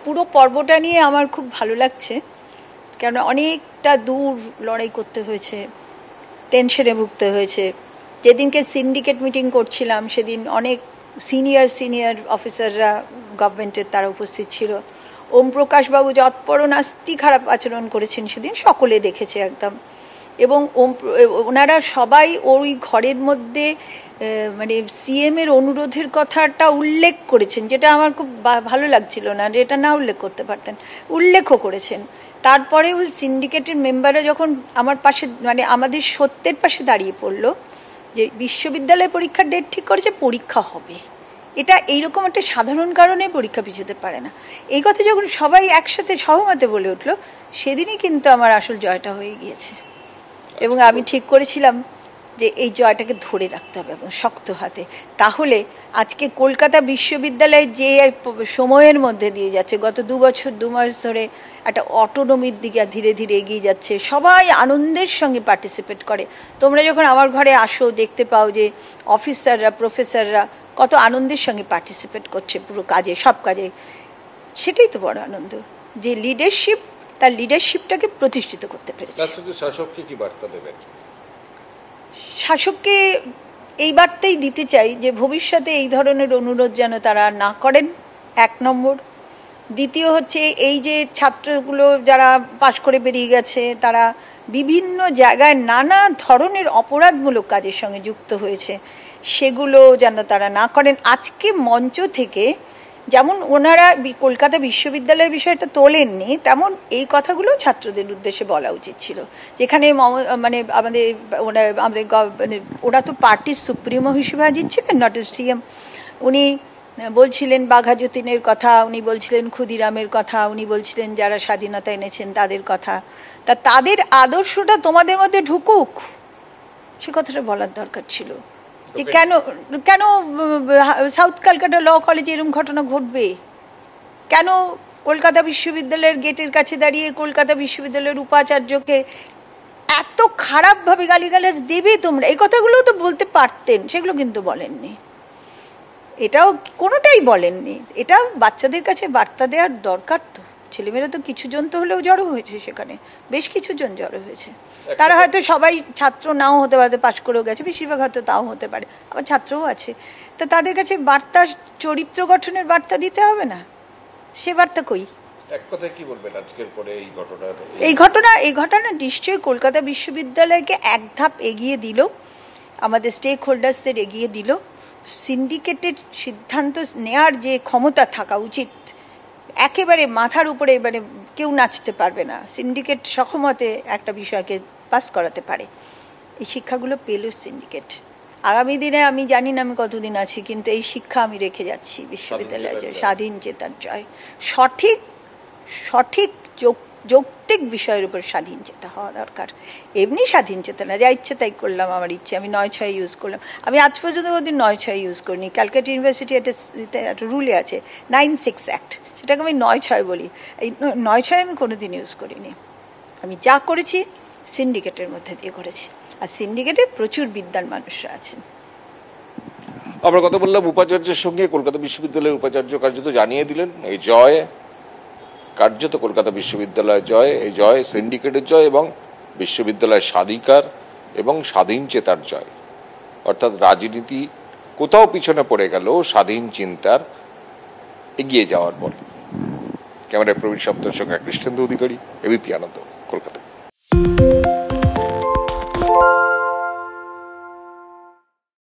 পুরো পর্বটা নিয়ে আমার খুব ভালো লাগছে, কেন অনেকটা দূর লড়াই করতে হয়েছে, টেনশনে ভুগতে হয়েছে। যেদিনকে সিন্ডিকেট মিটিং করছিলাম সেদিন অনেক সিনিয়র অফিসাররা গভর্নমেন্টের তারা উপস্থিত ছিল। ওম প্রকাশবাবু যৎপরনাস্তি খারাপ আচরণ করেছেন সেদিন, সকলে দেখেছে একদম। এবং ওনারা সবাই ওই ঘরের মধ্যে মানে সিএমের অনুরোধের কথাটা উল্লেখ করেছেন, যেটা আমার খুব ভালো লাগছিল না, যেটা না উল্লেখ করতে পারতেন, উল্লেখও করেছেন। তারপরে ওই সিন্ডিকেটের মেম্বাররা যখন আমার পাশে মানে আমাদের সত্যের পাশে দাঁড়িয়ে পড়লো যে বিশ্ববিদ্যালয় পরীক্ষার ডেট ঠিক করেছে, পরীক্ষা হবে, এটা এইরকম একটা সাধারণ কারণে পরীক্ষা পিছুতে পারে না, এই কথা যখন সবাই একসাথে সহমতে বলে উঠলো, সেদিনই কিন্তু আমার আসল জয়টা হয়ে গিয়েছে। এবং আমি ঠিক করেছিলাম যে এই জয়টাকে ধরে রাখতে হবে এবং শক্ত হাতে। তাহলে আজকে কলকাতা বিশ্ববিদ্যালয় যে সময়ের মধ্যে দিয়ে যাচ্ছে, গত 2 বছর 2 মাস ধরে একটা অটোনমির দিকে ধীরে ধীরে এগিয়ে যাচ্ছে, সবাই আনন্দের সঙ্গে পার্টিসিপেট করে। তোমরা যখন আমার ঘরে আসো দেখতে পাও যে অফিসাররা প্রফেসররা কত আনন্দের সঙ্গে পার্টিসিপেট করছে পুরো কাজে, সব কাজে। সেটাই তো বড় আনন্দ, যে লিডারশিপ তার লিডারশিপটাকে প্রতিষ্ঠিত করতে পেরেছে। শাসককে কি বার্তা দেবেন? শাসককে এই বার্তাই দিতে চাই যে ভবিষ্যতে এই ধরনের অনুরোধ যেন তারা না করেন, 1 নম্বর। দ্বিতীয় হচ্ছে এই যে ছাত্রগুলো যারা পাশ করে বেরিয়ে গেছে, তারা বিভিন্ন জায়গায় নানা ধরনের অপরাধমূলক কাজের সঙ্গে যুক্ত হয়েছে, সেগুলো যেন তারা না করেন। আজকে মঞ্চ থেকে যেমন ওনারা কলকাতা বিশ্ববিদ্যালয়ের বিষয়টা তোলেননি, তেমন এই কথাগুলো ছাত্রদের উদ্দেশ্যে বলা উচিত ছিল। যেখানে মানে আমাদের মানে ওরা তো পার্টির সুপ্রিমো হিসেবে হাজির ছিলেন, নট এ সিএম। উনি বলছিলেন বাঘা যতীনের কথা, উনি বলছিলেন ক্ষুদিরামের কথা, উনি বলছিলেন যারা স্বাধীনতা এনেছেন তাদের কথা। তা তাদের আদর্শটা তোমাদের মধ্যে ঢুকুক, সে কথাটা বলার দরকার ছিল। যে কেন কেন সাউথ ক্যালকাটা ল কলেজে এরকম ঘটনা ঘটবে, কেন কলকাতা বিশ্ববিদ্যালয়ের গেটের কাছে দাঁড়িয়ে কলকাতা বিশ্ববিদ্যালয়ের উপাচার্যকে এত খারাপভাবে গালিগালাজ দেবে তোমরা, এই কথাগুলো তো বলতে পারতেন, সেগুলো কিন্তু বলেননি, এটাও কোনোটাই বলেননি। এটা বাচ্চাদের কাছে বার্তা দেওয়ার দরকার। তো ছেলেমেয়েরা তো কিছুজন তো হলেও জড়ো হয়েছে, সেখানে বেশ কিছুজন জড়ো হয়েছে, তারা হয়তো সবাই ছাত্র নাও হতে পারে, পাশ করেও গেছে, বেশিরভাগ হয়তো তাও হতে পারে, আবার ছাত্রও আছে। তো তাদের কাছে বার্তা, চরিত্র গঠনের বার্তা দিতে হবে না? সে বার্তা কই? এক কথায় কি বলবেন আজকের পরে এই ঘটনা নিশ্চয়ই কলকাতা বিশ্ববিদ্যালয়কে এক ধাপ এগিয়ে দিল, আমাদের স্টেক হোল্ডার্সদের এগিয়ে দিল। সিন্ডিকেটের সিদ্ধান্ত নেওয়ার যে ক্ষমতা থাকা উচিত, একেবারে মাথার উপরে মানে কেউ নাচতে পারবে না, সিন্ডিকেট সক্ষমতে একটা বিষয়কে পাস করাতে পারে, এই শিক্ষাগুলো পেল সিন্ডিকেট। আগামী দিনে আমি জানি না আমি কতদিন আছি, কিন্তু এই শিক্ষা আমি রেখে যাচ্ছি বিশ্ববিদ্যালয়ে জয়, স্বাধীন চেতার জয়, সঠিক সঠিক যৌক্তিক বিষয়ের উপর স্বাধীন চেতা হওয়া দরকার। এমনি স্বাধীন চেতা না, যা ইচ্ছে তাই করলাম, আমার ইচ্ছে, আমি 9/6 ইউজ করলাম। আমি আজ পর্যন্ত কোনোদিন 9/6 ইউজ করিনি। ক্যালকাটা ইউনিভার্সিটি একটা রুলে আছে 9/6 অ্যাক্ট, সেটাকে আমি 9/6 বলি। এই 9/6 আমি কোনোদিন ইউজ করিনি। আমি যা করেছি সিন্ডিকেটের মধ্যে দিয়ে করেছি, আর সিন্ডিকেটে প্রচুর বিদ্বান মানুষরা আছেন। আমরা কথা বললাম উপাচার্যের সঙ্গে। কলকাতা বিশ্ববিদ্যালয়ের উপাচার্য কার্যত জানিয়ে দিলেন এই জয় কার্যত কলকাতা বিশ্ববিদ্যালয়ের জয়, এই জয় সিন্ডিকেটের জয় এবং বিশ্ববিদ্যালয়ের স্বাধিকার এবং স্বাধীন চেতার জয়। অর্থাৎ রাজনীতি কোথাও পিছনে পড়ে গেল স্বাধীন চিন্তার এগিয়ে যাওয়ার পর। ক্যামেরায় প্রবীণ শব্দের সঙ্গে কৃষ্ণেন্দু অধিকারী, এবিপি আনন্দ, কলকাতা।